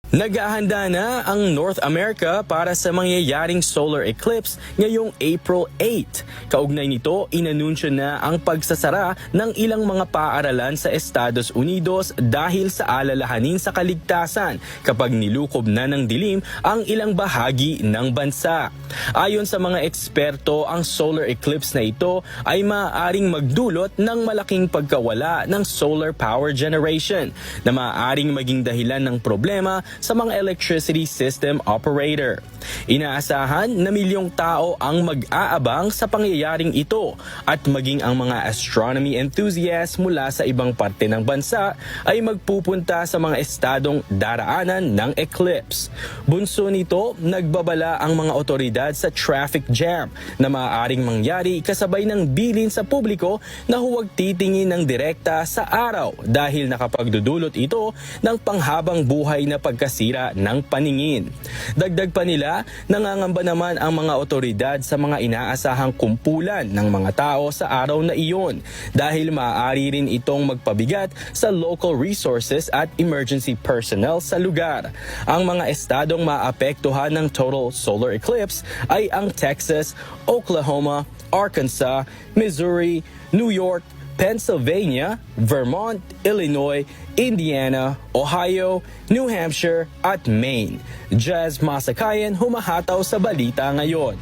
Naghahanda na ang North America para sa mangyayaring solar eclipse ngayong April 8. Kaugnay nito, inanunsyo na ang pagsasara ng ilang mga paaralan sa Estados Unidos dahil sa alalahanin sa kaligtasan kapag nilukob na ng dilim ang ilang bahagi ng bansa. Ayon sa mga eksperto, ang solar eclipse na ito ay maaaring magdulot ng malaking pagkawala ng solar power generation na maaaring maging dahilan ng problema sa mga electricity system operator. Inaasahan na milyong tao ang mag-aabang sa pangyayaring ito at maging ang mga astronomy enthusiasts mula sa ibang parte ng bansa ay magpupunta sa mga estadong daraanan ng eclipse. Bunso nito, nagbabala ang mga otoridad sa traffic jam na maaaring mangyari kasabay ng bilin sa publiko na huwag titingin ng direkta sa araw dahil nakapagdudulot ito ng panghabang buhay na pagkasira ng paningin. Dagdag pa nila, nangangamba naman ang mga otoridad sa mga inaasahang kumpulan ng mga tao sa araw na iyon dahil maaari rin itong magpabigat sa local resources at emergency personnel sa lugar. Ang mga estadong maapektuhan ng total solar eclipse ay ang Texas, Oklahoma, Arkansas, Missouri, New York, Pennsylvania, Vermont, Illinois, Indiana, Ohio, New Hampshire at Maine. Jazz Masakayan, humahataw sa balita ngayon.